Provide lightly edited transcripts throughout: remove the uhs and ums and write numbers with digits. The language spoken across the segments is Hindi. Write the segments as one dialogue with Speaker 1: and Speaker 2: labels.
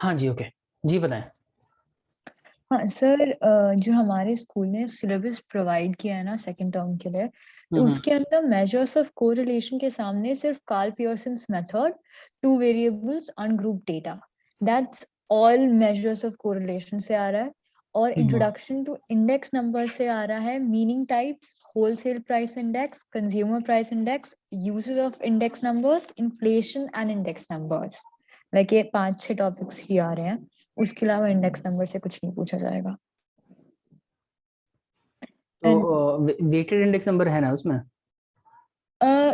Speaker 1: हाँ जी, ओके। जी बताएँ।
Speaker 2: हाँ सर, जो हमारे स्कूल ने सिलेबस प्रोवाइड किया है ना सेकंड टर्म के लिए,
Speaker 1: हुँ,
Speaker 2: तो
Speaker 1: हुँ।
Speaker 2: उसके अंदर मेजर्स ऑफ कोरिलेशन के सामने सिर्फ Karl Pearson's method, two variables, ungroup data, that's all measures of correlation से आ रहा है। और
Speaker 1: हुँ, हुँ।
Speaker 2: इंट्रोडक्शन टू इंडेक्स नंबर से आ रहा है meaning types, wholesale price index, consumer price index, uses of index numbers, inflation and index numbers. Like ये 5-6 टॉपिक्स ही आ रहे हैं। उसके अलावा इंडेक्स नंबर से कुछ नहीं पूछा जाएगा।
Speaker 1: तो
Speaker 2: एंड
Speaker 1: वेटेड इंडेक्स नंबर है ना उसमें?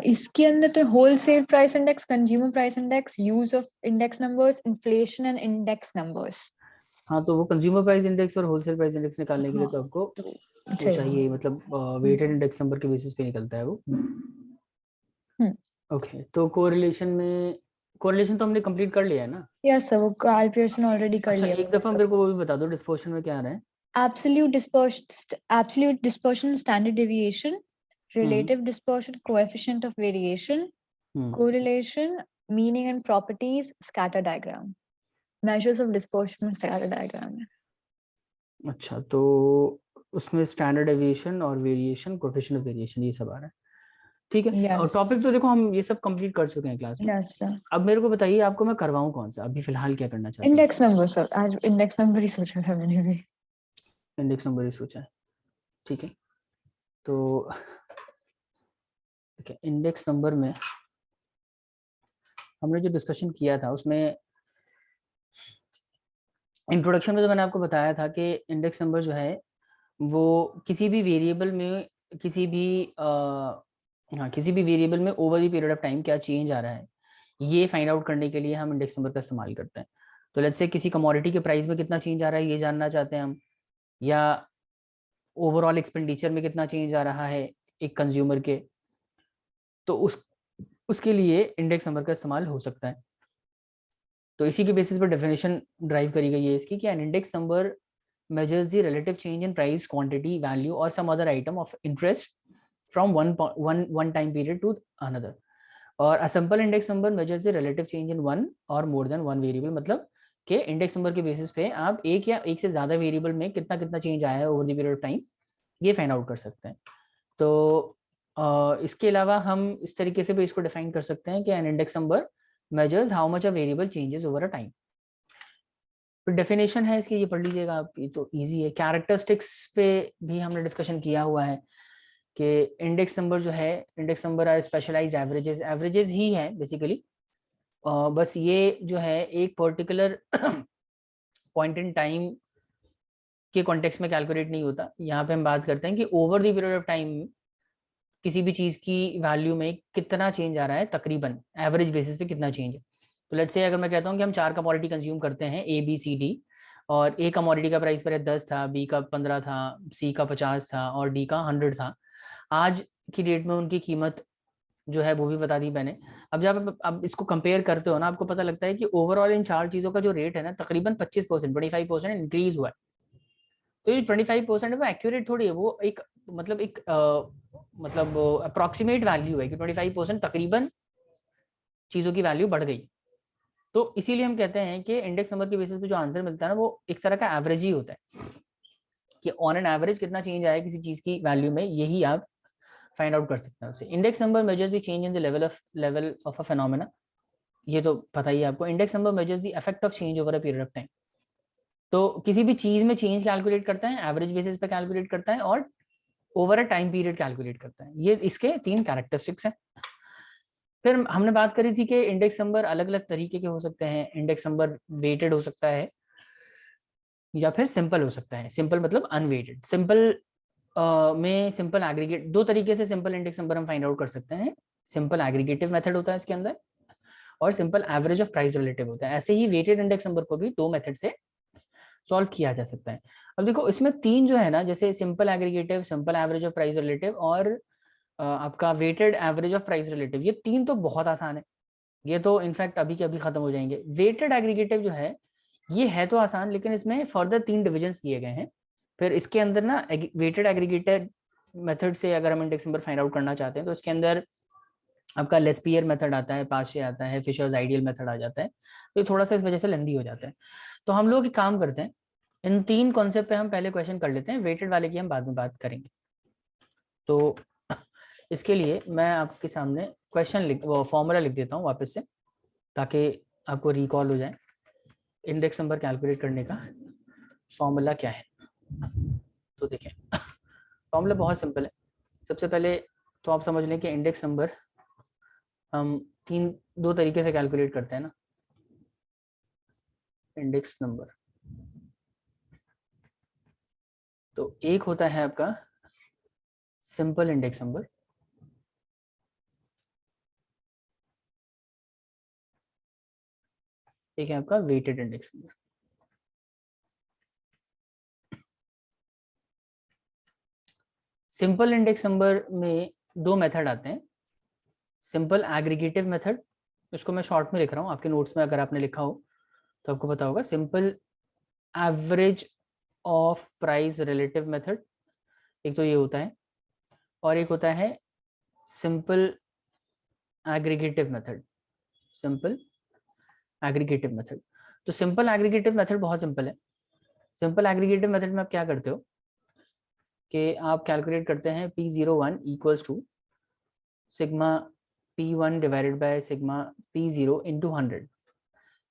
Speaker 2: इसके अंदर तो wholesale price index, consumer price index, use of index numbers, inflation and index numbers.
Speaker 1: हाँ, तो वो कंज्यूमर प्राइस इंडेक्स और होलसेल प्राइस इंडेक्स निकालने के लिए
Speaker 2: हाँ,
Speaker 1: तो आपको
Speaker 2: तो
Speaker 1: वो
Speaker 2: चाहिए।
Speaker 1: चाहिए, मतलब वेटेड इंडेक्स नंबर के बेसिस पे निकलता है वो।
Speaker 2: हम्म।
Speaker 1: ओके, तो कोरिलेशन तो हमने कंप्लीट कर लिया है ना?
Speaker 2: यस सर, वो कार्ल पियर्सन ऑलरेडी कर
Speaker 1: अच्छा,
Speaker 2: लिया
Speaker 1: एक दफा
Speaker 2: मैंने।
Speaker 1: मेरे को वो भी बता दो, डिस्पोर्शन में क्या आ रहा है?
Speaker 2: Absolute dispersion, standard deviation,
Speaker 1: hmm,
Speaker 2: relative dispersion, coefficient of variation,
Speaker 1: hmm.
Speaker 2: correlation, meaning and properties, scatter diagram. Measures of dispersion में scatter diagram है।
Speaker 1: अच्छा, तो उसमें स्टैंडर्ड डेविएशन और वेरिएशन, कोएफिशिएंट ऑफ वेरिएशन, ये सब आ रहा है। ठीक है, और
Speaker 2: यस।
Speaker 1: टॉपिक तो देखो हम ये सब कंप्लीट कर चुके हैं क्लास में।
Speaker 2: Yes sir.
Speaker 1: अब मेरे को बताइए, आपको मैं करवाऊँ कौन सा, अभी फिलहाल क्या करना चाहते हैं?
Speaker 2: इंडेक्स नंबर सर, आज इंडेक्स नंबर ही सोचा था मैंने भी।
Speaker 1: इंडेक्स नंबर ही सोचा है। ठीक है, तो ठीक है, इंडेक्स नंबर में हमने जो डिस्कशन किया था उसमें इंट्रोडक्शन में तो मैंने आपको बताया था कि इंडेक्स नंबर जो है वो किसी भी वेरिएबल में, किसी भी हाँ, किसी भी वेरिएबल में over the period of time क्या चेंज आ रहा है, ये फाइंड आउट करने के लिए हम इंडेक्स नंबर का इस्तेमाल करते हैं। तो लेट्स से किसी कमोडिटी के प्राइस में कितना चेंज आ रहा है ये जानना चाहते हैं हम, या ओवरऑल एक्सपेंडिचर में कितना चेंज आ रहा है एक कंज्यूमर के, तो उसके लिए इंडेक्स नंबर का इस्तेमाल हो सकता है। तो इसी के बेसिस पर डेफिनेशन ड्राइव करी गई है इसकी, कि an index number measures the relative change in price, quantity, value, or some other item of interest from one time period to another. और a simple index number measures the relative change in one or more than one variable, मतलब कि इंडेक्स नंबर के बेसिस पे आप एक या एक से ज्यादा वेरिएबल में कितना कितना चेंज आया है over the period of time, ये फाइंड आउट कर सकते हैं। तो इसके अलावा हम इस तरीके से भी इसको डिफाइन कर सकते हैं कि an index number measures how much a variable changes over a time. फिर डेफिनेशन है इसकी, ये पढ़ लीजिएगा आप, ये तो इजी है। कैरेक्टरिस्टिक्स पे भी हमने डिस्कशन किया हुआ है कि इंडेक्स नंबर जो है, index number are specialized averages, averages ही है बेसिकली। बस ये जो है एक पर्टिकुलर पॉइंट इन टाइम के कॉन्टेक्स्ट में कैलकुलेट नहीं होता। यहाँ पे हम बात करते हैं कि over the period of time किसी भी चीज की वैल्यू में कितना चेंज आ रहा है, तकरीबन एवरेज बेसिस पे कितना चेंज है। तो लेट्स से अगर मैं कहता हूँ कि हम 4 कमोडिटी कंज्यूम करते हैं, ए बी सी डी, और ए कमोडिटी का प्राइस पर 10 था, बी का 15 था, सी का 50 था और डी का 100 था। आज की डेट में उनकी कीमत जो है वो भी बता दी मैंने। अब जब अब इसको कंपेयर करते हो ना, आपको पता लगता है कि ओवरऑल इन 4 चीजों का जो रेट है ना, तकरीबन 25%, 25% इंक्रीज हुआ है। तो ये 25% है वो एक्यूरेट थोड़ी है, वो एक मतलब एक मतलब अप्रोक्सीमेट वैल्यू है कि 25% तकरीबन चीजों की वैल्यू बढ़ गई। तो इसीलिए हम कहते हैं कि इंडेक्स नंबर के बेसिस पे जो आंसर मिलता है ना, वो एक तरह का एवरेज ही होता है, कि ऑन एन एवरेज कितना चेंज आया किसी चीज की वैल्यू में, यही आप फाइंड आउट कर सकते हैं उससे। Index number measures the change in the level of a phenomena, ये तो पता ही है आपको। Index number measures the effect of change over a period of time. तो किसी भी चीज में चेंज कैलकुलेट करता है, एवरेज बेसिस पे कैलकुलेट करता है, और over a time period calculate करता है। ये इसके 3 कैरेक्टरिस्टिक्स हैं। फिर हमने बात करी थी कि इंडेक्स नंबर अलग अलग तरीके के हो सकते हैं। इंडेक्स नंबर वेटेड हो सकता है या फिर सिंपल हो सकता है। सिंपल मतलब अनवेटेड। सिंपल में सिंपल एग्रीगेट, दो तरीके से सिंपल इंडेक्स नंबर हम फाइंड आउट कर सकते हैं। सिंपल एग्रीगेटिव मेथड होता है इसके अंदर, और simple average of price relative होता है। ऐसे ही वेटेड इंडेक्स नंबर को भी 2 मेथड से सॉल्व किया जा सकता है। अब देखो इसमें 3 जो है ना, जैसे simple aggregative, simple average of price relative, और आपका weighted average of price relative, ये 3 तो बहुत आसान है। ये तो इनफैक्ट अभी के अभी खत्म हो जाएंगे। वेटेड एग्रीगेटिव जो है, ये है तो आसान, लेकिन इसमें फर्दर 3 डिविजन किए गए हैं। फिर इसके अंदर ना वेटेड एग्रीगेटेड मेथड से अगर हम इंडेक्स नंबर फाइंड आउट करना चाहते हैं, तो इसके अंदर आपका लेस्पियर मेथड आता है, पाशे आता है, फिशर्स आइडियल मेथड आ जाता है, तो ये थोड़ा सा इस वजह से लेंदी हो जाता है। तो हम लोग एक काम करते हैं, इन 3 कॉन्सेप्ट पे हम पहले क्वेश्चन कर लेते हैं, वेटेड वाले की हम बाद में बात करेंगे। तो इसके लिए मैं आपके सामने क्वेश्चन वो फॉर्मूला लिख देता हूँ वापस से, ताकि आपको रिकॉल हो जाए। इंडेक्स नंबर कैलकुलेट करने का फॉर्मूला क्या है, तो देखें फॉर्मूला बहुत सिंपल है। सबसे पहले तो आप समझ लें कि इंडेक्स नंबर हम दो तरीके से कैलकुलेट करते हैं ना। इंडेक्स नंबर तो एक होता है आपका सिंपल इंडेक्स नंबर, एक है आपका weighted index number. Simple index number में 2 मेथड आते हैं। सिंपल एग्रीगेटिव मेथड, इसको मैं शॉर्ट में लिख रहा हूँ, आपके नोट्स में अगर आपने लिखा हो तो आपको पता होगा। Simple average of price relative method, एक तो ये होता है, और एक होता है simple aggregative method. Simple aggregative method, तो सिंपल एग्रीगेटिव मेथड बहुत सिंपल है। सिंपल एग्रीगेटिव मेथड में आप क्या करते हो कि आप कैलकुलेट करते हैं P01 equals to sigma P1 divided by sigma P0 into 100,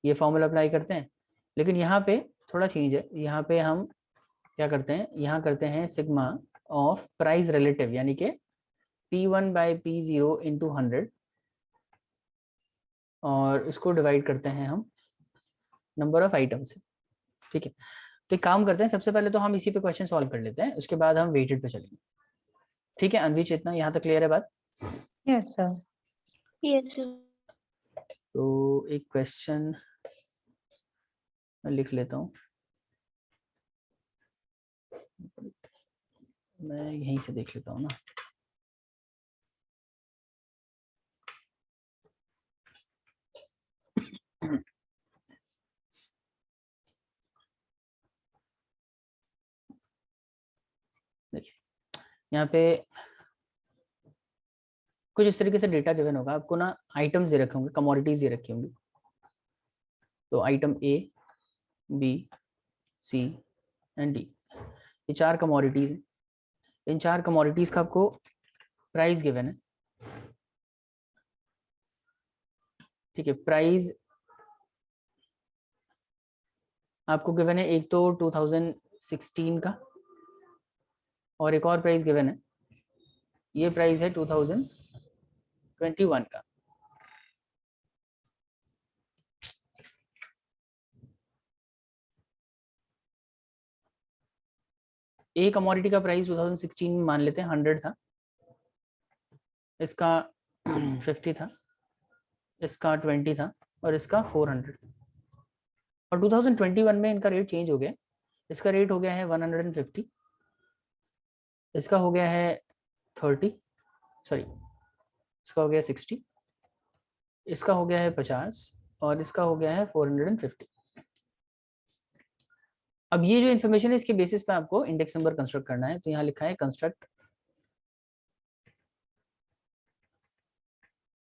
Speaker 1: ये फॉर्मूला अप्लाई करते हैं। लेकिन यहाँ पे थोड़ा चेंज है, यहाँ पे हम क्या करते हैं, यहाँ करते हैं सिग्मा ऑफ प्राइस रिलेटिव, यानी कि P1 बाई P0 इंटू 100, और इसको डिवाइड करते हैं हम नंबर ऑफ आइटम से। ठीक है, तो एक काम करते हैं, सबसे पहले तो हम इसी पे क्वेश्चन सॉल्व कर लेते हैं, उसके बाद हम वेटेड पे चलेंगे। ठीक है अनवीच, इतना यहाँ तक क्लियर है बात?
Speaker 2: Yes, sir.
Speaker 3: Yes, sir.
Speaker 1: तो एक क्वेश्चन मैं लिख लेता हूँ, मैं यहीं से देख लेता हूँ ना। देखिए यहाँ पे कुछ इस तरीके से डेटा गिवन होगा आपको ना, आइटम्स दे रखे होंगे, कमोडिटीज दे रखी होंगी। तो item A, B, C and D, ये 4 कमोडिटीज हैं। इन 4 कमोडिटीज का आपको प्राइस गिवन है। ठीक है, प्राइस आपको गिवन है, एक तो 2016 का, और एक और प्राइस गिवन है, ये प्राइस है 2021 का। ए कमोडिटी का प्राइस 2016 में मान लेते हैं 100 था, इसका 50 था, इसका 20 था, और इसका 400 था। और 2021 में इनका रेट चेंज हो गया, इसका रेट हो गया है 150, इसका हो गया है 30, सॉरी इसका हो गया 60, इसका हो गया है 50, और इसका हो गया है 450। अब ये जो इन्फॉर्मेशन है इसके बेसिस पे आपको इंडेक्स नंबर कंस्ट्रक्ट करना है। तो यहाँ लिखा है construct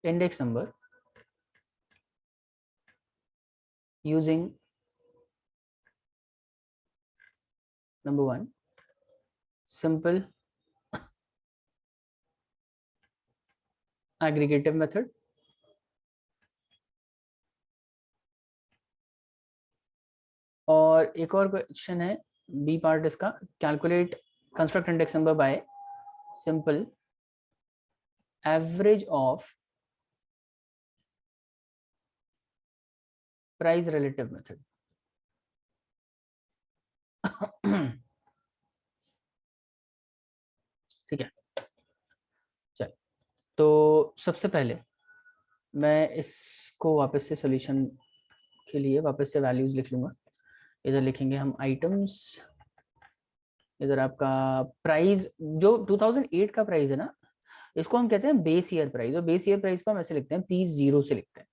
Speaker 1: index number using number 1 simple aggregative method, और एक और क्वेश्चन है बी पार्ट इसका, calculate construct index number bye simple average of price relative method. ठीक है, चल तो सबसे पहले मैं इसको वापस से सॉल्यूशन के लिए वापस से वैल्यूज लिख लूंगा। इधर लिखेंगे हम आइटम्स, इधर आपका प्राइस जो 2008 का प्राइस है ना, इसको हम कहते हैं बेस ईयर प्राइस, और बेस ईयर प्राइस को हम ऐसे लिखते हैं P0 से लिखते हैं।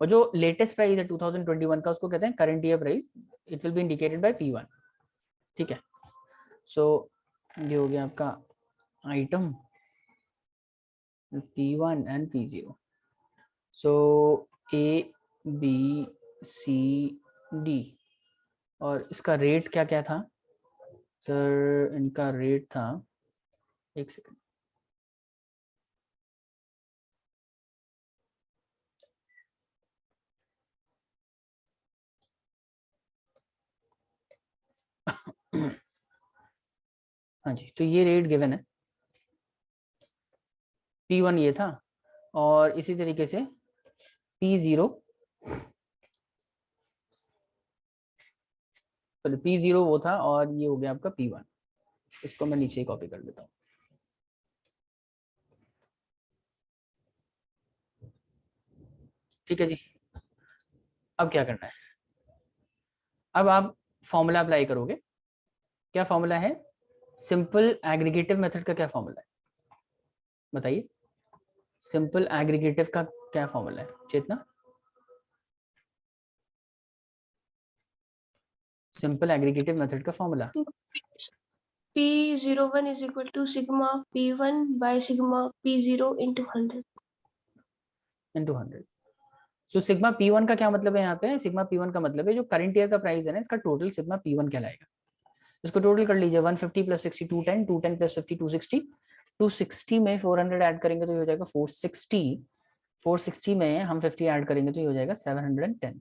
Speaker 1: और जो लेटेस्ट प्राइस है 2021 का, उसको कहते हैं current year price, it will be indicated by P1। ठीक है, सो ये हो गया आपका item, P1 and P0. So A, B, C, D. और इसका रेट क्या क्या था सर? इनका रेट था, एक सेकंड, हाँ जी, तो ये रेट गिवन है, P1 ये था, और इसी तरीके से P0, पहले P0 वो था, और ये हो गया आपका P1। इसको मैं नीचे ही कॉपी कर लेता हूँ। ठीक है जी, अब क्या करना है? अब आप फॉर्मूला अप्लाई करोगे। क्या फॉर्मूला है? सिंपल एग्रीगेटिव मेथड का क्या फॉर्मूला है बताइए? सिंपल एग्रीगेटिव का क्या फॉर्मूला है चेतना? सिंपल एग्रीगेटिव मेथड का formula
Speaker 3: P01 is equal to sigma P1 by sigma P0 into 100.
Speaker 1: Into 100। So sigma P1 का क्या मतलब है? यहाँ पे सिग्मा P1 का मतलब है जो करंट ईयर का प्राइस है ना, इसका टोटल सिग्मा P1 कहलाएगा। इसको टोटल कर लीजिए, 150 प्लस 60 210, 210 प्लस 50 260, 260 में 400 ऐड करेंगे तो ये हो जाएगा 460, 460 में हम 50 ऐड करेंगे तो ये हो जाएगा 710।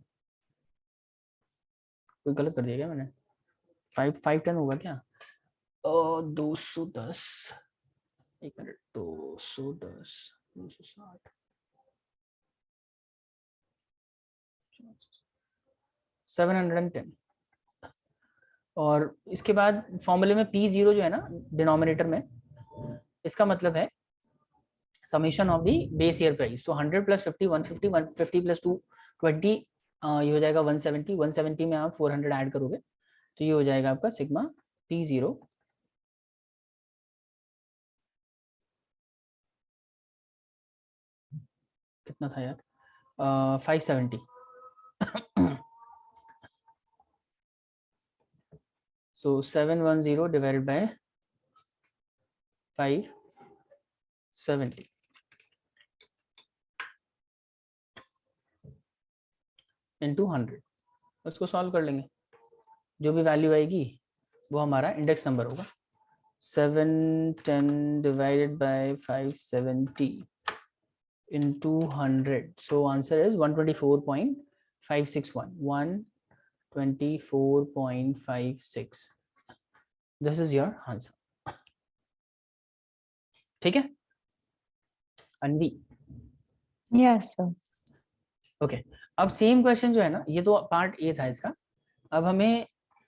Speaker 1: कोई गलत कर दिया क्या मैंने? 510 होगा क्या? 210, एक मिनट, 210, 260, 710। और इसके बाद फॉर्मूले में P0 जो है ना डिनोमिनेटर में, इसका मतलब है summation of the base year price. तो 100 प्लस 50 150, 150 प्लस 220, ये हो जाएगा 170, 170 में आप 400 ऐड करोगे तो ये हो जाएगा आपका सिग्मा P0 कितना था यार? 570। सो 710 डिवाइडेड बाय 570 इंटू 100। उसको सॉल्व कर लेंगे, जो भी वैल्यू आएगी वो हमारा इंडेक्स नंबर होगा। 710 divided by 570 into 100. So answer is 124.561. 124.56. This is your answer. ठीक है अनवी?
Speaker 2: Yes, sir.
Speaker 1: ओके, अब सेम क्वेश्चन जो है ना, ये तो पार्ट ए था इसका। अब हमें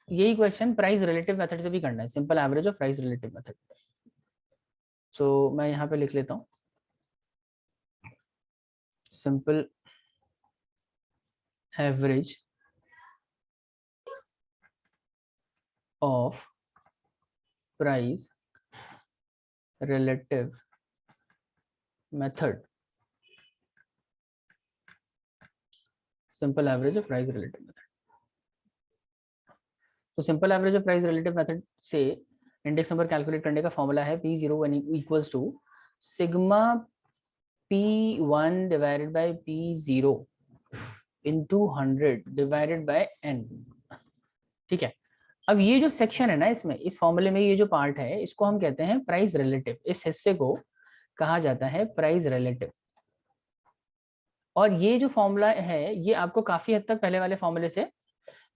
Speaker 1: यही क्वेश्चन प्राइस रिलेटिव मेथड से भी करना है, simple average of price relative method. So मैं यहाँ पे लिख लेता हूँ simple average of price relative method. Simple average of price relative method. तो simple average of price relative method से इंडेक्स नंबर कैलकुलेट करने का फॉर्मूला है P0 equals to sigma P1 divided by P0 into 100 divided by n। ठीक है, अब ये जो सेक्शन है ना, इसमें इस फॉर्मूले में ये जो पार्ट है इसको हम कहते हैं प्राइस रिलेटिव। इस हिस्से को कहा जाता है प्राइस रिलेटिव। और ये जो फॉर्मूला है ये आपको काफी हद तक पहले वाले फॉर्मूले से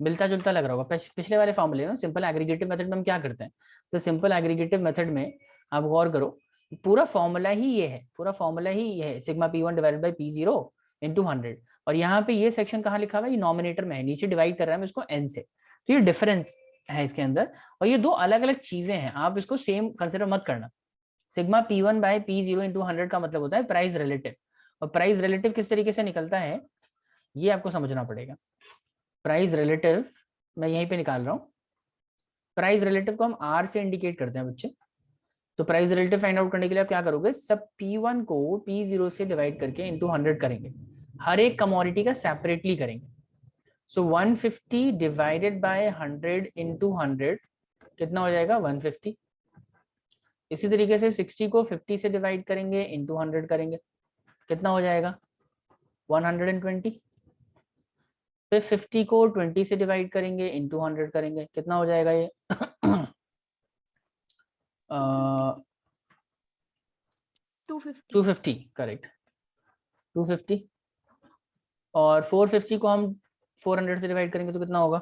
Speaker 1: मिलता जुलता लग रहा होगा। पिछले वाले फॉर्मूले में सिंपल एग्रीगेटिव मेथड में हम क्या करते हैं? तो सिंपल एग्रीगेटिव मेथड में आप गौर करो, पूरा फॉर्मूला ही ये है, पूरा फॉर्मूला ही ये है, sigma P1 divided by P0 into 100। और यहाँ पे ये सेक्शन कहाँ लिखा हुआ है? ये नॉमिनेटर में है, नीचे डिवाइड कर रहा है इसको n से। तो ये डिफरेंस है इसके अंदर, और ये दो अलग अलग चीजें हैं, आप इसको सेम कंसिडर मत करना। Sigma P1 bye P0 into 100 का मतलब होता है प्राइस रिलेटिव। और प्राइस रिलेटिव किस तरीके से निकलता है ये आपको समझना पड़ेगा। प्राइस रिलेटिव मैं यहीं पे निकाल रहा हूँ। प्राइस रिलेटिव को हम R से इंडिकेट करते हैं बच्चे। तो प्राइस रिलेटिव फाइंड आउट करने के लिए आप क्या करोगे? सब P1 को P0 से डिवाइड करके इंटू 100 करेंगे, हर एक कमोडिटी का सेपरेटली करेंगे। सो 150 डिवाइडेड बाय 100 इंटू 100 कितना हो जाएगा? 150। इसी तरीके से 60 को 50 से डिवाइड करेंगे, इंटू 100 करेंगे, कितना हो जाएगा 120। फिर 50 को 20 से डिवाइड करेंगे, इंटू 100 करेंगे, कितना हो जाएगा ये
Speaker 3: 250
Speaker 1: 250, करेक्ट 250। और 450 को हम 400 से डिवाइड करेंगे तो कितना होगा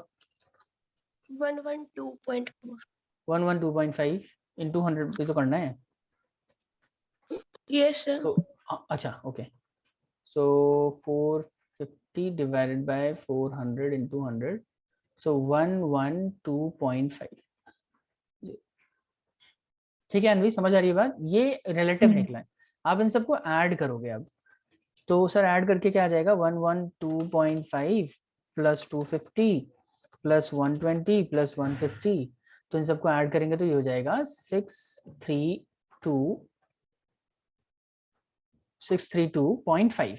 Speaker 3: 112.4
Speaker 1: 112.5 इंटू 100 भी तो करना है।
Speaker 3: yes sir
Speaker 1: तो अच्छा okay, so 450 divided by 400 into 100, सो 112.5। ठीक है अनवी, समझ आ रही है बात, ये रिलेटिव निकला है। आप इन सबको ऐड करोगे अब, तो सर ऐड करके क्या आ जाएगा 112.5 प्लस 250 प्लस 120 प्लस 150, तो इन सबको ऐड करेंगे तो ये हो जाएगा 632.5।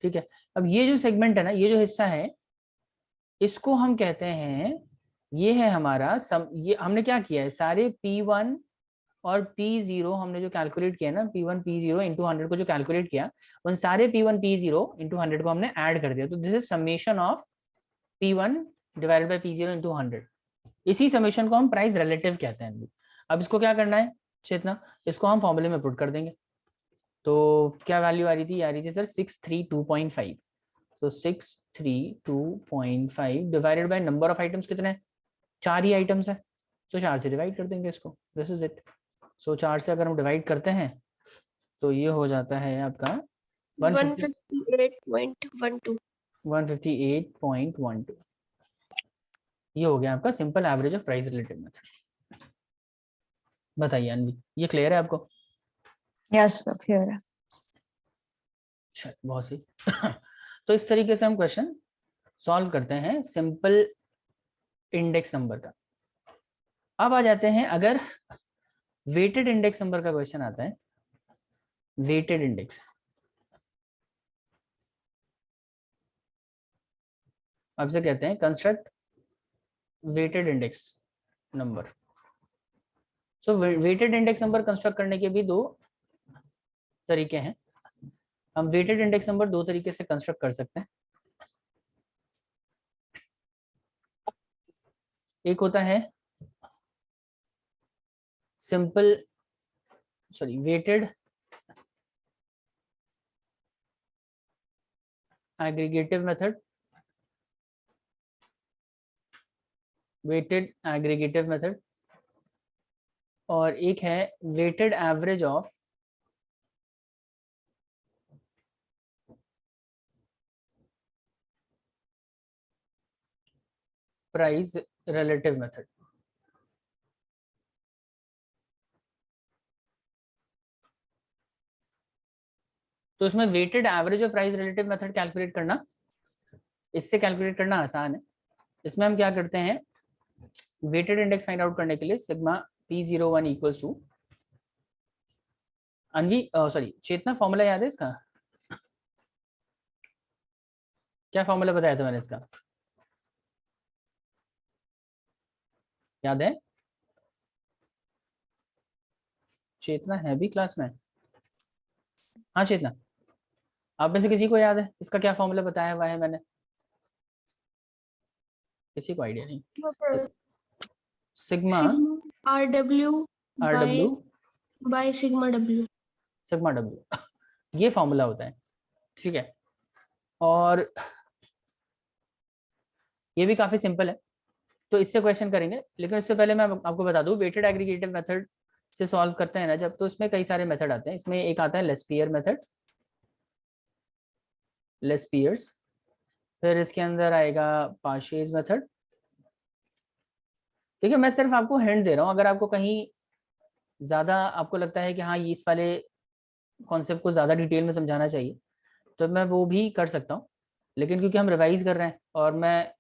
Speaker 1: ठीक है, अब ये जो सेगमेंट है ना, ये जो हिस्सा है, इसको हम कहते हैं, ये है हमारा ये हमने क्या किया है, सारे P1 और P0 हमने जो कैलकुलेट किया ना, P1 P0 इंटू 100 को जो कैलकुलेट किया, उन सारे P1 P0 इंटू 100 को हमने ऐड कर दिया, तो this is summation of P1 divided by P0 into 100। इसी समेशन को हम प्राइस रिलेटिव कहते हैं। अब इसको क्या करना है चेतना, इसको हम फॉर्मूले में पुट कर देंगे। तो क्या वैल्यू आ रही थी sir 632.5, so 632.5 divided by number of items कितने हैं, 4 ही आइटम्स है, तो 4 से डिवाइड कर देंगे इसको, दिस इज इट। सो 4 से अगर हम डिवाइड करते हैं तो ये हो जाता है आपका
Speaker 3: 158.12
Speaker 1: 158.12। ये हो गया आपका simple average of price relative method. बताइए अनवी, ये क्लियर है आपको?
Speaker 2: यस सर क्लियर है।
Speaker 1: अच्छा बहुत सही तो इस तरीके से हम क्वेश्चन सॉल्व करते हैं सिंपल इंडेक्स नंबर का। अब आ जाते हैं, अगर वेटेड इंडेक्स नंबर का क्वेश्चन आता है, वेटेड इंडेक्स, आपसे कहते हैं कंस्ट्रक्ट वेटेड इंडेक्स नंबर। सो वेटेड इंडेक्स नंबर कंस्ट्रक्ट करने के भी 2 तरीके हैं। हम वेटेड इंडेक्स नंबर 2 तरीके से कंस्ट्रक्ट कर सकते हैं। एक होता है simple weighted aggregative method, weighted aggregative method, और एक है weighted average of price relative method. तो इसमें weighted average of price relative method calculate करना, इससे कैलकुलेट करना आसान है। इसमें हम क्या करते हैं, वेटेड इंडेक्स फाइंड आउट करने के लिए sigma P01 equals to, Anvi sorry Chetna, formula याद है इसका? क्या फॉर्मूला बताया था मैंने इसका, याद है? चेतना है भी क्लास में? हाँ चेतना, आप में से किसी को याद है इसका क्या फॉर्मूला बताया हुआ है मैंने? किसी को आइडिया नहीं? Sigma
Speaker 3: RW
Speaker 1: RW
Speaker 3: by sigma W
Speaker 1: sigma W, ये फॉर्मूला होता है। ठीक है, और ये भी काफी सिंपल है, तो इससे क्वेश्चन करेंगे। लेकिन इससे पहले मैं आपको बता दूं, वेटेड एग्रीगेटिव मेथड से सॉल्व करते हैं ना जब, तो इसमें कई सारे मेथड आते हैं। इसमें एक आता है लेस्पियर मेथड, लेस्पियर्स, फिर इसके अंदर आएगा पाशेज मेथड। ठीक है, मैं सिर्फ आपको हिंट दे रहा हूँ, अगर आपको कहीं ज़्यादा आपको लगता है कि हाँ ये इस वाले कॉन्सेप्ट को ज़्यादा डिटेल में समझाना चाहिए, तो मैं वो भी कर सकता हूँ। लेकिन क्योंकि हम रिवाइज कर रहे हैं और मैं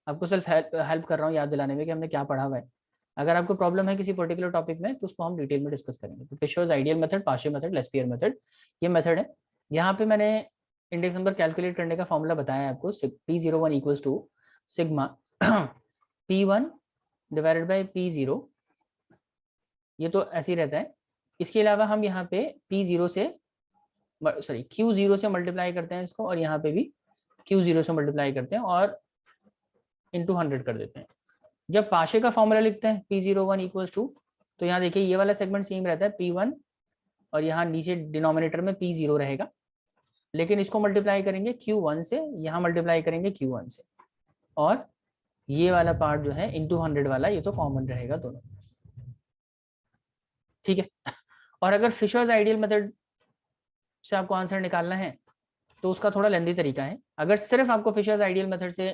Speaker 1: आपको सिर्फ हेल्प कर रहा हूँ याद दिलाने में कि हमने क्या पढ़ा हुआ है, अगर आपको प्रॉब्लम है किसी पर्टिकुलर टॉपिक में तो उसको हम डिटेल में डिस्कस करेंगे। तो Fisher's ideal method, Paasche method, Laspeyres method, ये मेथड है। यहाँ पे मैंने इंडेक्स नंबर कैलकुलेट करने का फॉर्मूला बताया है आपको, P01 equals to sigma P1 divided by P0 ये तो ऐसे ही रहता है। इसके अलावा हम यहाँ पे P0 से Q0 से मल्टीप्लाई करते हैं इसको, और यहाँ पे भी Q0 से मल्टीप्लाई करते हैं और इंटू 100 कर देते हैं। जब पाशे का फॉर्मूला लिखते हैं P01 इक्वल्स टू, तो यहाँ देखिए ये वाला सेगमेंट सेम रहता है P1, और यहाँ नीचे डिनोमिनेटर में P0 रहेगा, लेकिन इसको मल्टीप्लाई करेंगे Q1 से, यहाँ मल्टीप्लाई करेंगे Q1 से, और ये वाला पार्ट जो है इंटू 100 वाला, ये तो कॉमन रहेगा दोनों। ठीक है। और अगर फिशर्स आइडियल मेथड से आपको आंसर निकालना है तो उसका थोड़ा लेंदी तरीका है। अगर सिर्फ आपको फिशर्स आइडियल मेथड से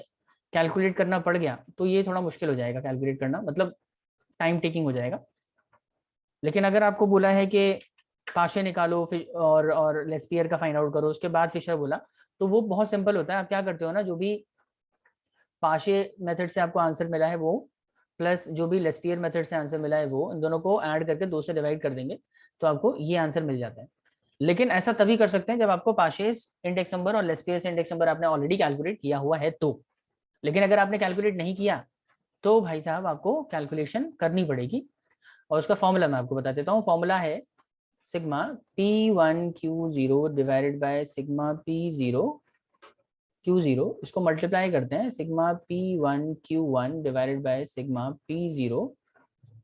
Speaker 1: कैलकुलेट करना पड़ गया तो ये थोड़ा मुश्किल हो जाएगा कैलकुलेट करना, मतलब टाइम टेकिंग हो जाएगा। लेकिन अगर आपको बोला है कि पाशे निकालो और लेस्पियर का फाइंड आउट करो, उसके बाद फिशर बोला, तो वो बहुत सिंपल होता है। आप क्या करते हो ना, जो भी पाशे मेथड से आपको आंसर मिला है वो प्लस जो भी लेस्पियर मेथड से आंसर मिला है वो, इन दोनों को ऐड करके 2 से डिवाइड कर देंगे तो आपको ये आंसर मिल जाता है। लेकिन ऐसा तभी कर सकते हैं जब आपको पाशेस इंडेक्स नंबर और लेस्पियर इंडेक्स नंबर आपने ऑलरेडी कैलकुलेट किया हुआ है तो। लेकिन अगर आपने कैलकुलेट नहीं किया तो भाई साहब आपको कैलकुलेशन करनी पड़ेगी, और उसका फॉर्मूला मैं आपको बता देता हूँ। फॉर्मूला है sigma P1Q0 divided by sigma P0 Q0, इसको मल्टीप्लाई करते हैं sigma P1Q1 divided by sigma P0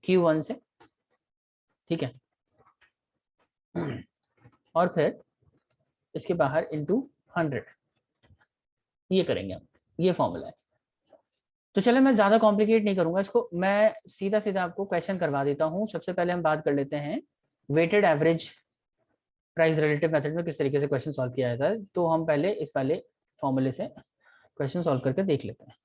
Speaker 1: Q1 से। ठीक है, और फिर इसके बाहर इंटू 100, ये करेंगे हम, ये फॉर्मूला है। तो चले मैं ज़्यादा कॉम्प्लिकेट नहीं करूंगा इसको, मैं सीधा सीधा आपको क्वेश्चन करवा देता हूँ। सबसे पहले हम बात कर लेते हैं weighted average price relative method में किस तरीके से क्वेश्चन सॉल्व किया जाता है। तो हम पहले इस वाले फॉर्मूले से क्वेश्चन सॉल्व करके देख लेते हैं।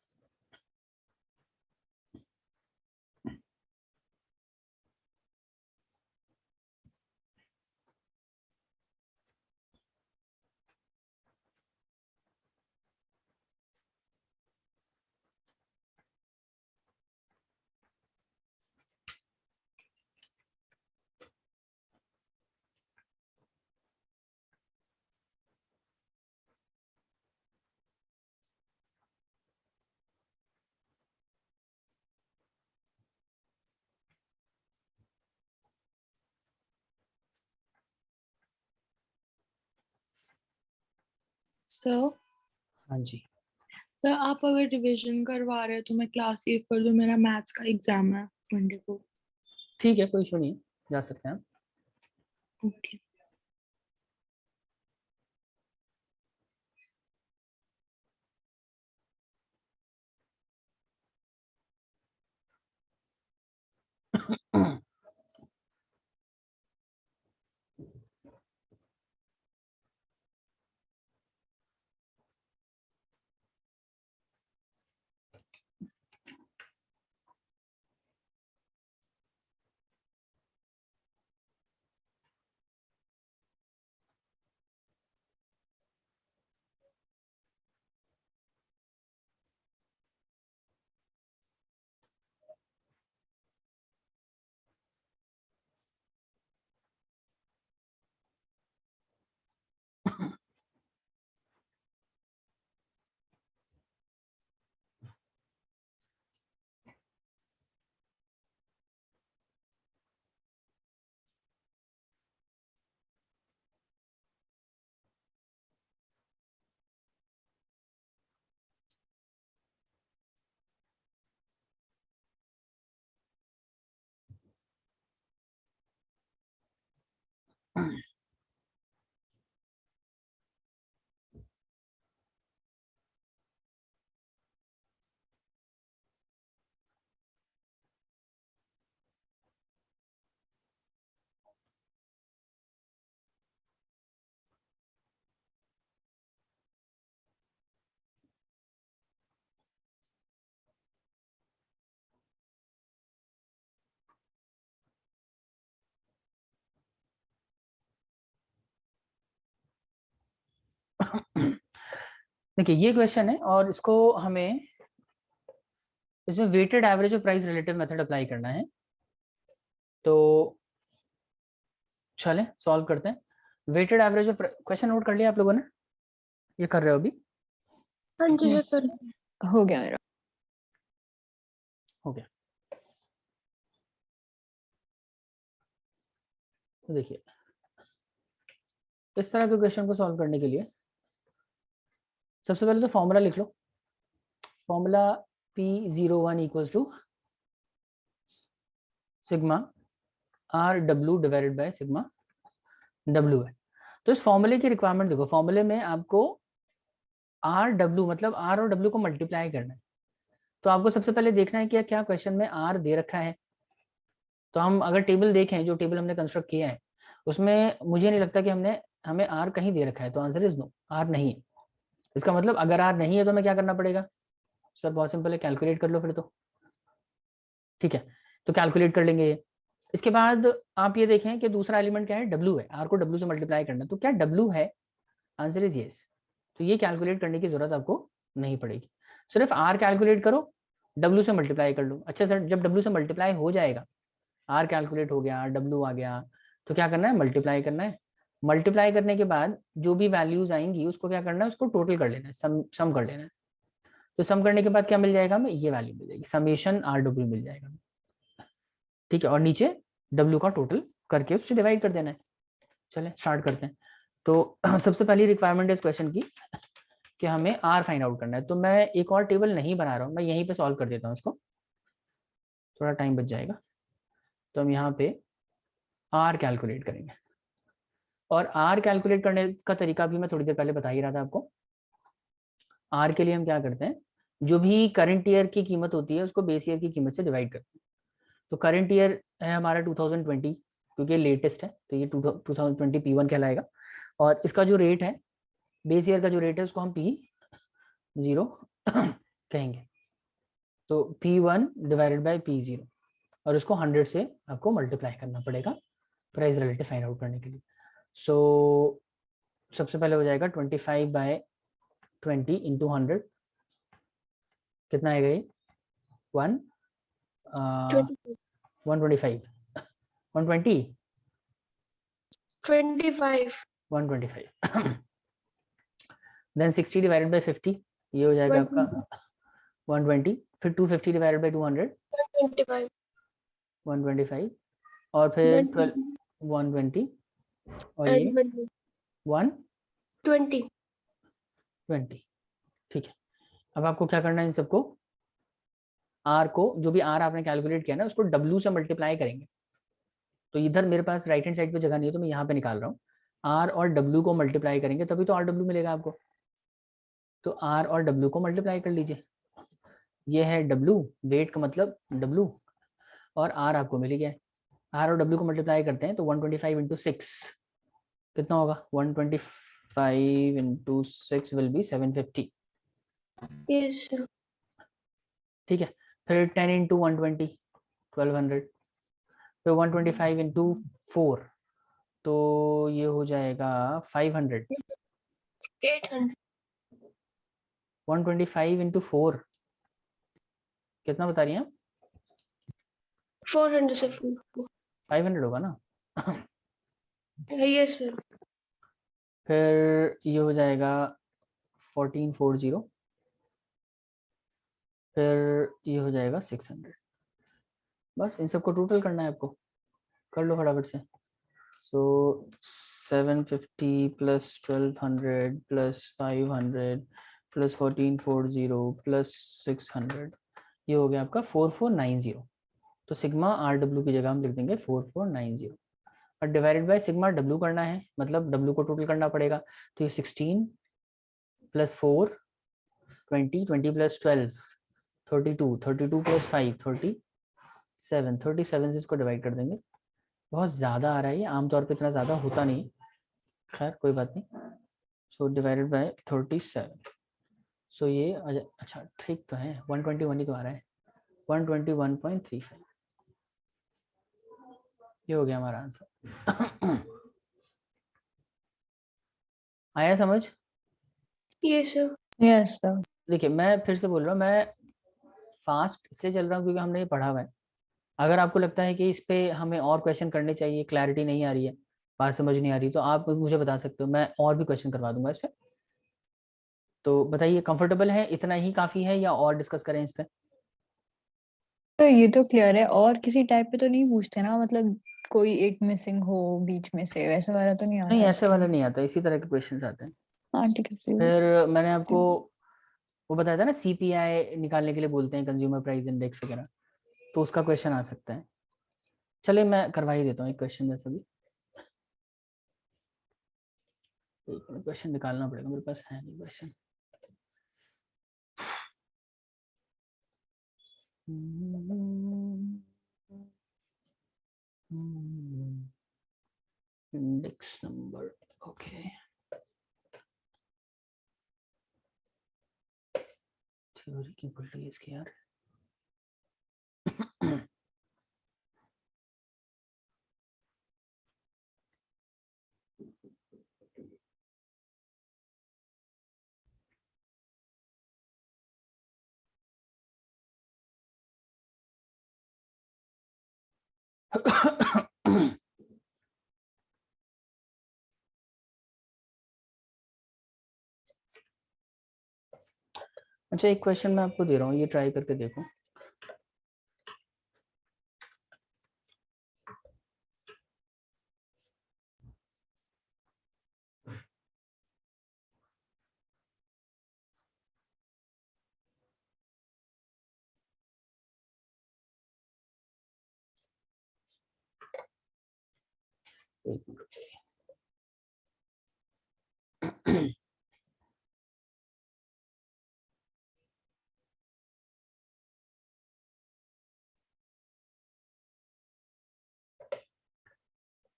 Speaker 4: सर
Speaker 1: हाँ जी,
Speaker 4: सर आप अगर रिवीजन करवा रहे हैं तो मैं क्लास लीव कर दूं, मेरा मैथ्स का एग्जाम है मंडे को।
Speaker 1: ठीक है, कोई इशू नहीं, जा सकते हैं।
Speaker 4: ओके
Speaker 1: देखिए ये क्वेश्चन है और इसको हमें इसमें वेटेड एवरेज और प्राइस रिलेटिव मेथड अप्लाई करना है। तो चलें सॉल्व करते हैं। वेटेड एवरेज और क्वेश्चन नोट कर लिया आप लोगों ने, ये कर रहे हो अभी?
Speaker 3: हाँ जी सर।
Speaker 2: हो गया मेरा।
Speaker 1: हो गया। तो देखिए इस तरह के क्वेश्चन को सॉल्व करने के लिए सबसे पहले तो फॉर्मूला लिख लो। Formula P01 equals to sigma RW divided by sigma W है। तो इस फॉर्मूले की रिक्वायरमेंट देखो, फॉर्मूले में आपको RW मतलब R और W को मल्टीप्लाई करना है। तो आपको सबसे पहले देखना है कि क्या क्वेश्चन में R दे रखा है। तो हम अगर टेबल देखें, जो टेबल हमने कंस्ट्रक्ट किया है उसमें मुझे नहीं लगता कि हमें R कहीं दे रखा है। तो आंसर इज नो, R नहीं है। इसका मतलब अगर R नहीं है तो हमें क्या करना पड़ेगा सर? बहुत सिंपल है, कैलकुलेट कर लो फिर तो। ठीक है, तो कैलकुलेट कर लेंगे ये। इसके बाद आप ये देखें कि दूसरा एलिमेंट क्या है, W है। R को W से मल्टीप्लाई करना, तो क्या W है? Answer is yes. तो ये कैलकुलेट करने की जरूरत आपको नहीं पड़ेगी, सिर्फ R कैलकुलेट करो, W से मल्टीप्लाई कर लो। अच्छा सर, जब W से मल्टीप्लाई हो जाएगा, R कैलकुलेट हो गया, W आ गया, तो क्या करना है? मल्टीप्लाई करना है। मल्टीप्लाई करने के बाद जो भी वैल्यूज आएंगी उसको क्या करना है? उसको टोटल कर लेना है, सम कर लेना है। तो सम करने के बाद क्या मिल जाएगा हमें? ये वैल्यू मिल जाएगी, समेशन RW मिल जाएगा। ठीक है, और नीचे W का टोटल करके उससे डिवाइड कर देना है। चलें स्टार्ट करते हैं। तो सबसे पहली रिक्वायरमेंट है इस क्वेश्चन की कि हमें R फाइंड आउट करना है। तो मैं एक और टेबल नहीं बना रहा हूँ, मैं यहीं पे सॉल्व कर देता हूँ इसको, थोड़ा टाइम बच जाएगा। तो हम यहाँ पे R कैलकुलेट करेंगे, और R कैलकुलेट करने का तरीका भी मैं थोड़ी देर पहले बता ही रहा था आपको। R के लिए हम क्या करते हैं, जो भी करंट ईयर की कीमत होती है उसको बेस ईयर की कीमत से डिवाइड करते हैं। तो करंट ईयर है हमारा 2020, क्योंकि लेटेस्ट है तो ये 2020 P1 कहलाएगा। और इसका जो रेट है, बेस ईयर का जो रेट है, उसको हम P0 कहेंगे। तो P1 डिवाइडेड बाय P0, और उसको 100 से आपको मल्टीप्लाई करना पड़ेगा प्राइस रिलेटिव फाइंड आउट करने के लिए। सो सबसे पहले हो जाएगा 25/20 इंटू 100, कितना आएगा ये? 125 120
Speaker 3: 25
Speaker 1: 125 देन 60 डिवाइडेड बाय 50, ये हो जाएगा आपका 120। फिर 250 डिवाइडेड बाय 200
Speaker 3: 25
Speaker 1: 125, और फिर 120, और ये 120।
Speaker 3: 20
Speaker 1: ठीक है, अब आपको क्या करना है, इन सबको R को, जो भी R आपने कैलकुलेट किया ना, उसको W से मल्टीप्लाई करेंगे। तो इधर मेरे पास राइट हैंड साइड पे जगह नहीं है तो मैं यहाँ पे निकाल रहा हूँ। R और W को मल्टीप्लाई करेंगे तभी तो RW मिलेगा आपको। तो R और W को मल्टीप्लाई कर लीजिए। ये है W, वेट का मतलब W, और R आपको मिल गया है। R और W को मल्टीप्लाई करते हैं तो 125 इंटू 6 कितना होगा? 125 into 6 will be 750।
Speaker 3: yes sir.
Speaker 1: ठीक है, फिर 10 इंटू 120 1200, फिर 125 इंटू 4 तो ये हो जाएगा 500।
Speaker 3: 800
Speaker 1: 125 इंटू 4 कितना बता रही हैं आप?
Speaker 3: 400 से
Speaker 1: 500 होगा ना?
Speaker 3: yes sir.
Speaker 1: फिर ये हो जाएगा 1440, फिर ये हो जाएगा 600। बस इन सबको टोटल करना है आपको, कर लो फटाफट से। सो 750 प्लस 1200 प्लस 500 प्लस 1440 प्लस 600, ये हो गया आपका 4490। तो सिग्मा RW की जगह हम लिख देंगे 4490, और डिवाइडेड बाय सिग्मा W करना है, मतलब W को टोटल करना पड़ेगा। तो ये 16 प्लस 4 20 20 प्लस 12 32 32 प्लस 5 37 से इसको डिवाइड कर देंगे। बहुत ज़्यादा आ रहा है ये, आमतौर पे इतना ज़्यादा होता नहीं, खैर कोई बात नहीं। सो डिवाइडेड बाय 37, सो ये अच्छा ठीक तो है, 121 ही तो आ रहा है, 121.35, ये हो गया हमारा आंसर। आया समझ?
Speaker 3: yes sir.
Speaker 2: Yes, sir.
Speaker 1: देखिए मैं फिर से बोल रहा हूँ, मैं फास्ट इसलिए चल रहा हूँ क्योंकि हमने ये पढ़ा हुआ है। अगर आपको लगता है कि इस पे हमें और क्वेश्चन करने चाहिए, क्लैरिटी नहीं आ रही है, बात समझ नहीं आ रही, तो आप मुझे बता सकते हो, मैं और भी क्वेश्चन करवा दूंगा इस पे। तो बताइए, कंफर्टेबल है? इतना ही काफ़ी है या और डिस्कस करें इस पे?
Speaker 2: तो ये तो क्लियर है, और किसी टाइप पे तो नहीं पूछते ना, मतलब कोई एक मिसिंग हो बीच में से, वैसे वाला तो नहीं आता
Speaker 1: नहीं, ऐसे
Speaker 2: इसके
Speaker 1: वाला
Speaker 2: लिए।
Speaker 1: नहीं आता, इसी तरह के क्वेश्चंस आते हैं।
Speaker 2: हाँ ठीक है
Speaker 1: फिर मैंने आपको वो बताया था ना, सीपीआई निकालने के लिए बोलते हैं, कंज्यूमर प्राइस इंडेक्स वगैरह, तो उसका क्वेश्चन आ सकता है। चलिए मैं करवा ही देता हूँ एक क्वेश्चन जैसा भी। एक क्वेश्चन निकालना पड़ेगा, मेरे पास है नहीं question. Index number, okay. Theory की भूल रही है इसकी यार। अच्छा, एक क्वेश्चन मैं आपको दे रहा हूँ, ये ट्राई करके देखो। एक मिनट।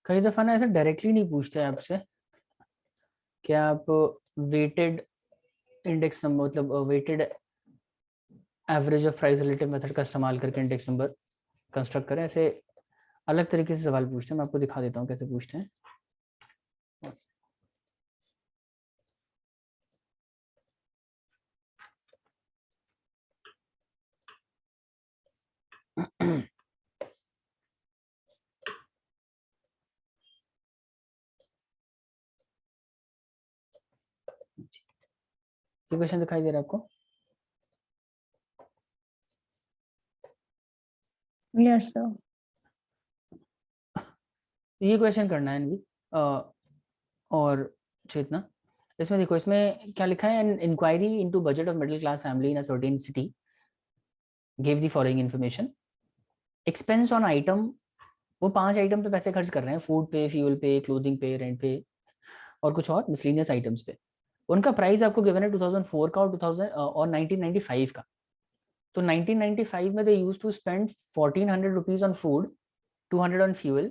Speaker 1: कई दफा ना ऐसे डायरेक्टली नहीं पूछते आपसे कि आप वेटेड इंडेक्स नंबर, मतलब weighted average of price relative method का इस्तेमाल करके इंडेक्स नंबर कंस्ट्रक्ट करें। ऐसे अलग तरीके से सवाल पूछते हैं, मैं आपको दिखा देता हूँ कैसे पूछते हैं। ये क्वेश्चन दिखाई दे रहा है आपको?
Speaker 2: Yes sir.
Speaker 1: ये क्वेश्चन करना है इनकी और चेतना। इसमें देखो, इसमें क्या लिखा है, an inquiry into budget of middle class family in a certain city give the following information. Expense on item, वो 5 आइटम पे पैसे खर्च कर रहे हैं, फूड पे, फ्यूल पे, क्लोथिंग पे, रेंट पे और कुछ और मिसलिनियस आइटम्स पे। उनका प्राइस आपको गिवन है 2004 का और 2000 और 1995 का। तो 1995 में they use to spend 1400 rupees on food, 200 on fuel,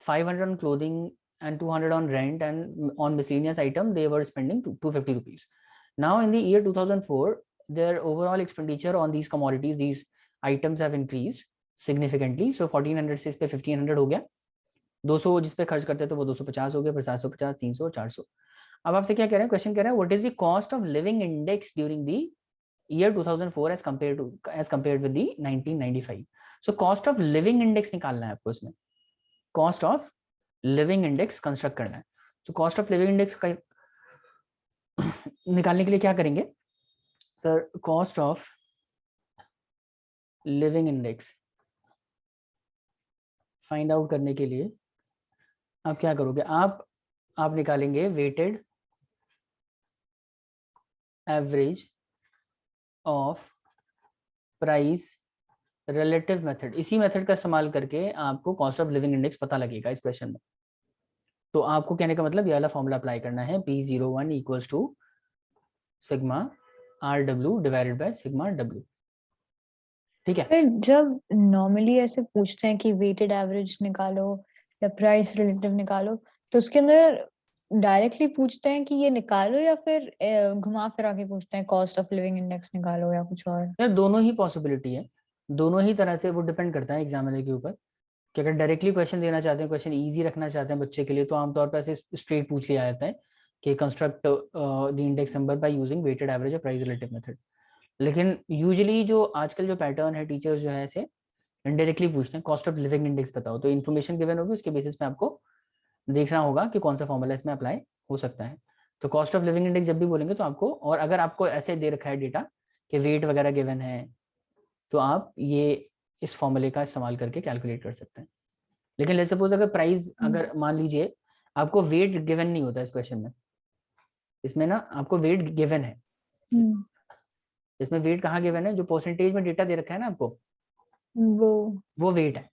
Speaker 1: 500 on clothing, and 200 on rent, and on miscellaneous item they were spending 250 rupees. Now in the year 2004, their overall expenditure on these commodities, these items have increased significantly. So 1400 से इस पे 1500 हो गया, 200 जिस पे खर्च करते थे वो 250 हो गया, फिर 750, 300, 400। अब आपसे क्या कह रहे हैं, क्वेश्चन कह रहे हैं what is the cost of living index during the year 2004 as compared with the 1995. So cost of living index निकालना है आपको, इसमें cost of living index construct करना है। तो कॉस्ट ऑफ लिविंग इंडेक्स का निकालने के लिए क्या करेंगे sir, cost of living index find out करने के लिए आप क्या करोगे, आप निकालेंगे weighted average of price relative method. इसी मेथड का इस्तेमाल करके आपको कॉस्ट ऑफ लिविंग इंडेक्स पता लगेगा इस क्वेश्चन में। तो आपको कहने का मतलब ये वाला फॉर्मूला अप्लाई करना है, P01 equals to sigma RW divided by sigma W। ठीक है।
Speaker 2: फिर जब नॉर्मली ऐसे पूछते हैं कि वेटेड एवरेज निकालो या प्राइस रिलेटिव निकालो, तो उसके अंदर डायरेक्टली पूछते हैं कि ये निकालो या फिर घुमा फिरा के पूछते हैं कॉस्ट ऑफ लिविंग इंडेक्स निकालो या कुछ और?
Speaker 1: यार दोनों ही पॉसिबिलिटी है, दोनों ही तरह से वो डिपेंड करता है एग्जामिनर के ऊपर कि अगर डायरेक्टली क्वेश्चन देना चाहते हैं, क्वेश्चन इजी रखना चाहते हैं बच्चे के लिए, तो आमतौर पर ऐसे स्ट्रेट पूछ लिया जाता है कि construct the index number by using weighted average और प्राइस रिलेटिव मेथड। लेकिन यूजुअली जो आजकल जो पैटर्न है, टीचर्स जो है ऐसे इनडायरेक्टली पूछते हैं कॉस्ट ऑफ लिविंग इंडेक्स बताओ, तो इन्फॉर्मेशन गिवन होगी उसके बेसिस पे आपको देखना होगा कि कौन सा फॉर्मूला इसमें अप्लाई हो सकता है। तो कॉस्ट ऑफ लिविंग इंडेक्स जब भी बोलेंगे तो आपको, और अगर आपको ऐसे दे रखा है डेटा कि वेट वगैरह गिवन है, तो आप ये इस फॉर्मूले का इस्तेमाल करके कैलकुलेट कर सकते हैं। लेकिन लेट्स सपोज अगर प्राइस, अगर मान लीजिए आपको वेट गिवन नहीं होता इस क्वेश्चन में, इसमें ना आपको वेट गिवन है, इसमें वेट कहाँ गिवन है, जो परसेंटेज में डेटा दे रखा है ना आपको, वो वेट है।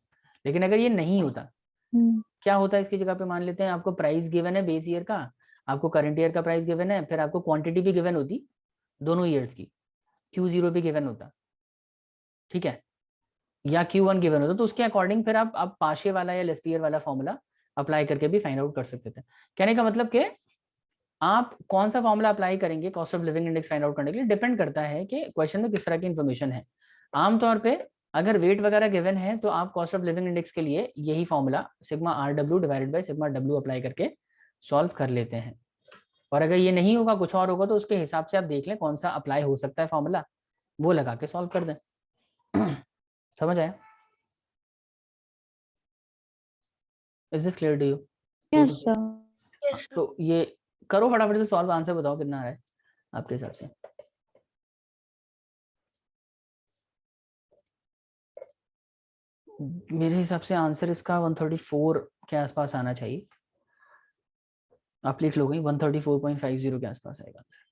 Speaker 1: लेकिन अगर ये नहीं होता, क्या होता है इसकी जगह पे, मान लेते हैं आपको प्राइस गिवन है बेस ईयर का, आपको करंट ईयर का प्राइस गिवन है, फिर आपको क्वांटिटी भी गिवन होती दोनों ईयर्स की, Q0 भी गिवन होता, ठीक है, या Q1 गिवन होता, तो उसके अकॉर्डिंग फिर आप पाशे वाला या लेस्पियर वाला फॉर्मूला अप्लाई करके भी फाइंड आउट कर सकते थे। कहने का मतलब कि आप कौन सा फॉर्मूला अप्लाई करेंगे cost of living index find out करने के लिए, डिपेंड करता है कि क्वेश्चन में किस तरह की इन्फॉर्मेशन है। आमतौर पे अगर वेट वगैरह गिवन है तो आप कॉस्ट ऑफ लिविंग इंडेक्स के लिए यही formula sigma R W divided by sigma W apply करके सॉल्व कर लेते हैं। और अगर ये नहीं होगा, कुछ और होगा, तो उसके हिसाब से आप देख लें कौन सा अप्लाई हो सकता है फॉर्मूला, वो लगा के सॉल्व कर दें। समझ आया? Is this clear to you?
Speaker 2: Yes sir.
Speaker 3: Yes, sir.
Speaker 1: तो ये करो फटाफट से सॉल्व, आंसर बताओ कितना आ रहा है आपके हिसाब से। मेरे हिसाब से आंसर इसका 134 के आसपास आना चाहिए। आप लिख लोगे 134.50 के आसपास आएगा आंसर।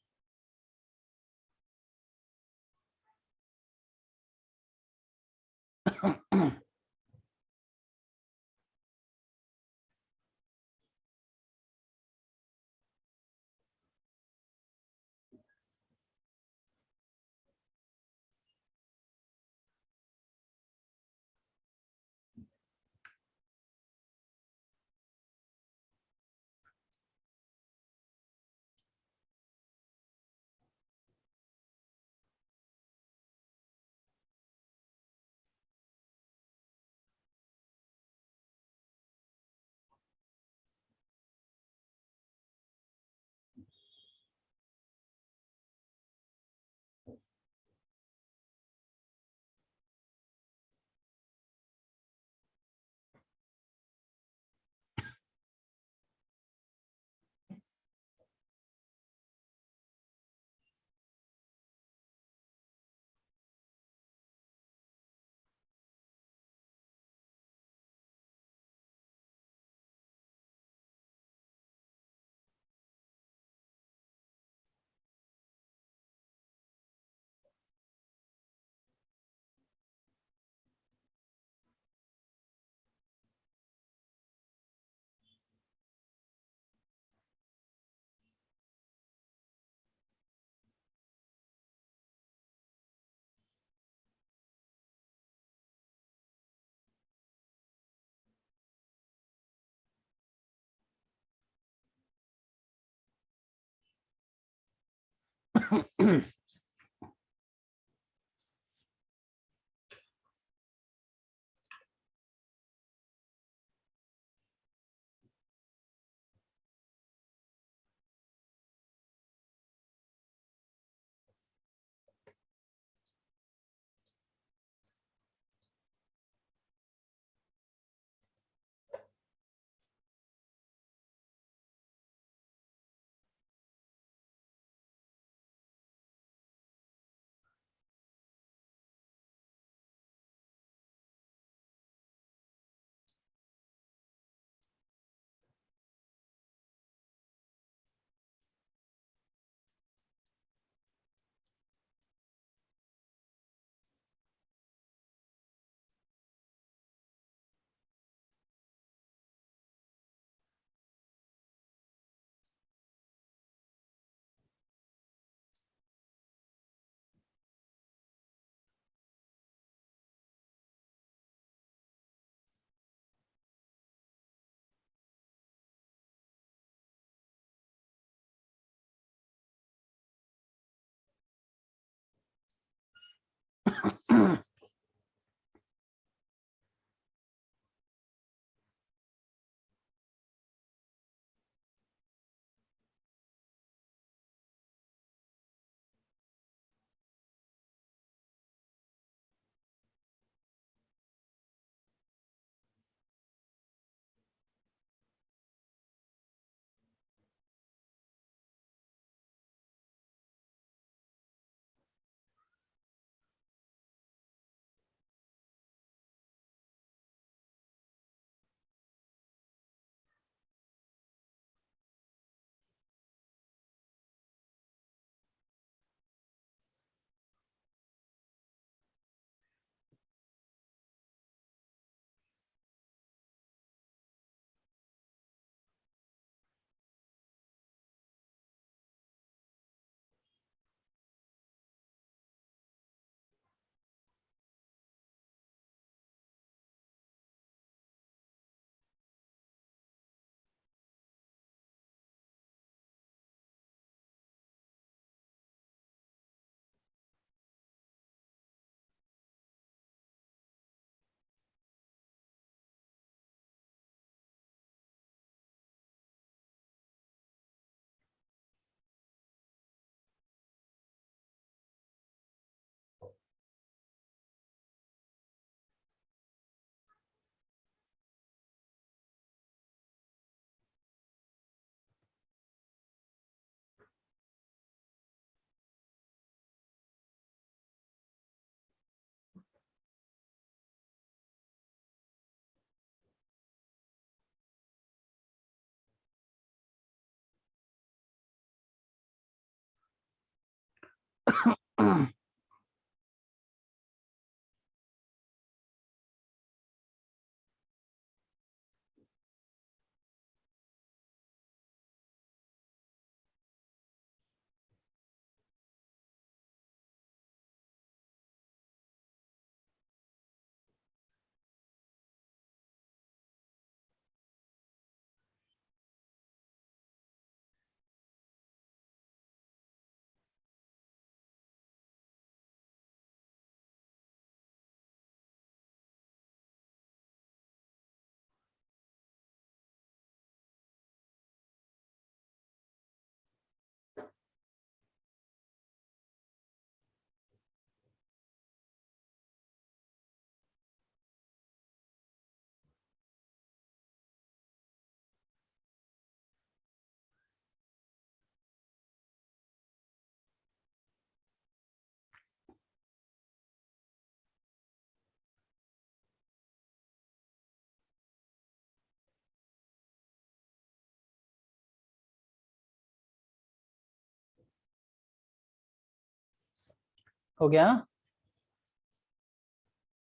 Speaker 1: हो गया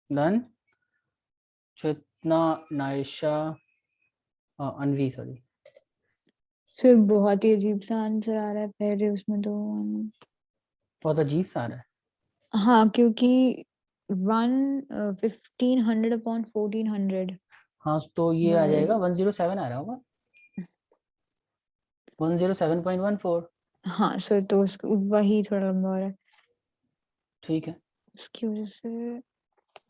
Speaker 1: डन। चेतना, नायशा, अनवी सॉरी।
Speaker 2: सर बहुत ही अजीब सा आंसर आ रहा है पहले उसमें तो।
Speaker 1: बहुत अजीब सा आ रहा है।
Speaker 2: हाँ क्योंकि 1500 अपॉन 1400।
Speaker 1: हाँ तो ये आ जाएगा 107 आ रहा होगा, 107.14।
Speaker 2: हाँ सर तो वही थोड़ा लंबा हो रहा है
Speaker 1: ठीक है।
Speaker 2: उसकी वजह से।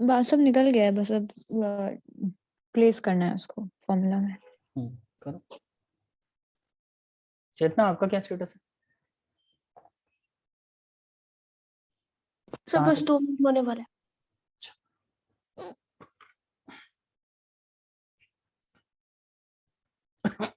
Speaker 2: बात सब निकल गया है, बस अब प्लेस करना है उसको फॉर्मूला में।
Speaker 1: करो। चेतना आपका क्या स्टेटस है?
Speaker 3: सर
Speaker 1: कहाँ
Speaker 3: बस 2 मिनट होने वाला है।
Speaker 1: तक?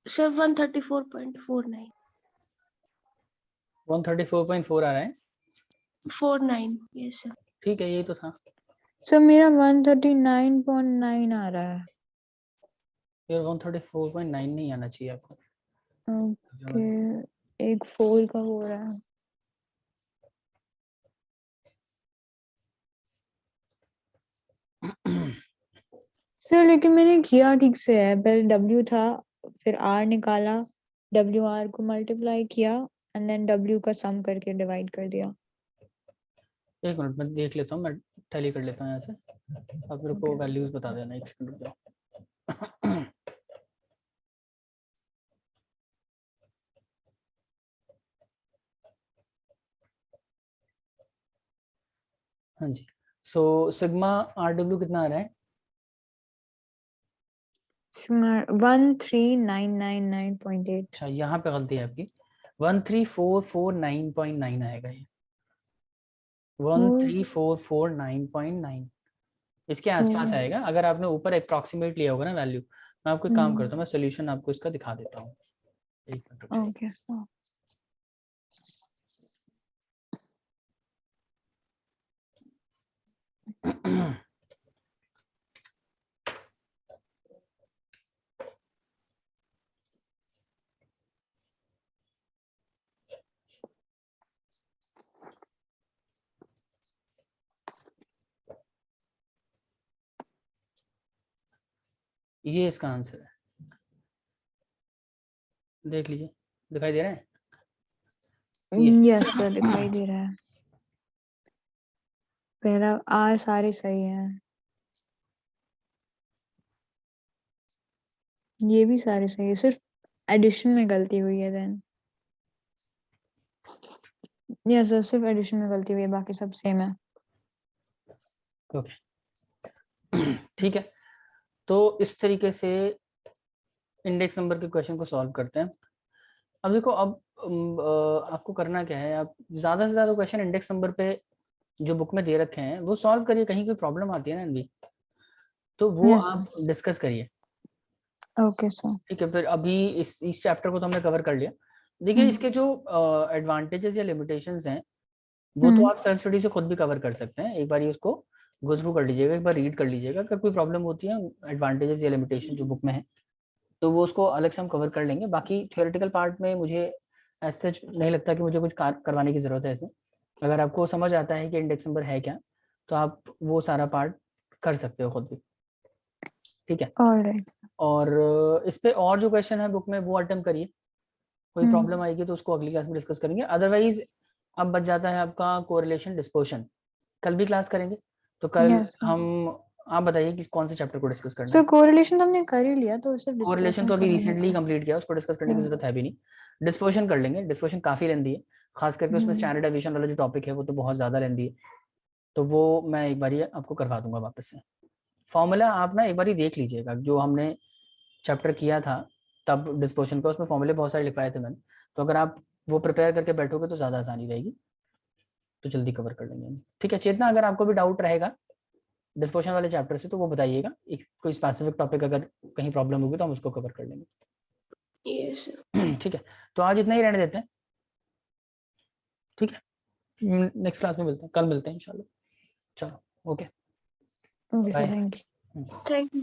Speaker 3: सर 134.49
Speaker 1: 134.4 आ रहा है।
Speaker 3: 49 यस सर।
Speaker 1: ठीक है, यही तो था।
Speaker 2: सर मेरा 139.9 आ रहा है।
Speaker 1: फिर 134.9 नहीं आना चाहिए आपको।
Speaker 2: ओके, एक 4 का हो रहा है। सर लेकिन मैंने किया ठीक से है, पहले W था, फिर R निकाला, WR को मल्टीप्लाई किया एंड देन W का सम करके डिवाइड कर दिया।
Speaker 1: एक मिनट मैं देख लेता हूँ, मैं टैली कर लेता हूँ यहाँ से। आप मेरे को
Speaker 2: Okay.
Speaker 1: वैल्यूज बता देना, एक सेकंड रुक जाओ। हाँ जी। सो सिग्मा RW कितना आ रहा है?
Speaker 2: 13999.8।
Speaker 1: अच्छा, यहाँ पे गलती है आपकी। 13449.9 आएगा ये। 13449.9 इसके आसपास आएगा। अगर आपने ऊपर अप्रॉक्सीमेट लिया होगा ना वैल्यू। मैं आपको एक काम करता हूँ, मैं सोल्यूशन आपको इसका दिखा देता हूँ। एक मिनट रुक जाइए।
Speaker 2: ओके।
Speaker 1: ये इसका आंसर है, देख लीजिए, दिखाई दे रहा है ये।
Speaker 2: यस सर दिखाई दे रहा है। पहला R सारे सही हैं, ये भी सारे सही है, सिर्फ एडिशन में गलती हुई है देन। यस सर सिर्फ एडिशन में गलती हुई है, बाकी सब सेम है।
Speaker 1: ओके ठीक है। तो इस तरीके से इंडेक्स नंबर के क्वेश्चन को सॉल्व करते हैं। अब देखो, अब आपको करना क्या है, आप ज़्यादा से ज़्यादा क्वेश्चन इंडेक्स नंबर पे जो बुक में दे रखे हैं वो सॉल्व करिए। कहीं कोई प्रॉब्लम आती है ना अनवी, तो वो
Speaker 2: Yes,
Speaker 1: आप डिस्कस करिए।
Speaker 2: okay, sir.
Speaker 1: ठीक है, फिर अभी इस चैप्टर को तो हमने कवर कर लिया। देखिए, इसके जो एडवांटेजेस या लिमिटेशंस हैं वो तो आप सेल्फ स्टडी से खुद भी कवर कर सकते हैं। एक बार ये उसको गो थ्रू कर लीजिएगा, एक बार रीड कर लीजिएगा। अगर कोई प्रॉब्लम होती है एडवांटेजेस या लिमिटेशन जो बुक में है तो वो उसको अलग से हम कवर कर लेंगे। बाकी थ्योरेटिकल पार्ट में मुझे ऐसा नहीं लगता कि मुझे कुछ करवाने की ज़रूरत है इसमें। अगर आपको समझ आता है कि इंडेक्स नंबर है क्या, तो आप वो सारा पार्ट कर सकते हो खुद भी। ठीक है,
Speaker 2: All right.
Speaker 1: और इस पे और जो क्वेश्चन है बुक में वो अटेम्प्ट करिए। कोई प्रॉब्लम आएगी तो उसको अगली क्लास में डिस्कस करेंगे। अदरवाइज अब बच जाता है आपका कोरिलेशन डिस्पर्शन, कल भी क्लास करेंगे। तो कल
Speaker 2: Yes, sir.
Speaker 1: हम, आप बताइए कि कौन से चैप्टर को डिस्कस करना
Speaker 2: So
Speaker 1: है।
Speaker 2: correlation तो हमने कर ही लिया, तो सिर्फ
Speaker 1: कोरिलेशन
Speaker 2: dispersion
Speaker 1: तो अभी
Speaker 2: करना
Speaker 1: रिसेंटली
Speaker 2: है।
Speaker 1: कंप्लीट किया, उसको डिस्कस करने की
Speaker 2: हाँ।
Speaker 1: जरूरत है भी नहीं। डिस्पर्शन कर लेंगे, डिस्पर्शन काफी लेंदी है, खास करके उसमें
Speaker 2: हम्म।
Speaker 1: स्टैंडर्ड डेविएशन वाला जो टॉपिक है वो तो बहुत ज्यादा लेंदी है। तो वो मैं एक बार आपको करवा दूंगा वापस से। फॉर्मूला आप ना एक बार देख लीजिएगा, जो हमने चैप्टर किया था तब डिस्पर्शन का, उसमें फॉर्मूले बहुत सारे लिखवाए थे मैंने। तो अगर आप वो प्रिपेयर करके बैठोगे तो ज़्यादा आसानी रहेगी, तो जल्दी कवर कर लेंगे हम। ठीक है चेतना, अगर आपको भी डाउट रहेगा डिस्पर्शन वाले चैप्टर से तो वो बताइएगा। एक कोई स्पेसिफिक टॉपिक अगर कहीं प्रॉब्लम होगी तो हम उसको कवर कर लेंगे।
Speaker 3: Yes, sir.
Speaker 1: ठीक है, तो आज इतना ही रहने देते हैं। ठीक है, नेक्स्ट क्लास में मिलते हैं, कल मिलते हैं इंशाल्लाह। चलो, okay,
Speaker 2: Okay, sir.
Speaker 1: Bye.
Speaker 2: Thank you.
Speaker 3: Thank you.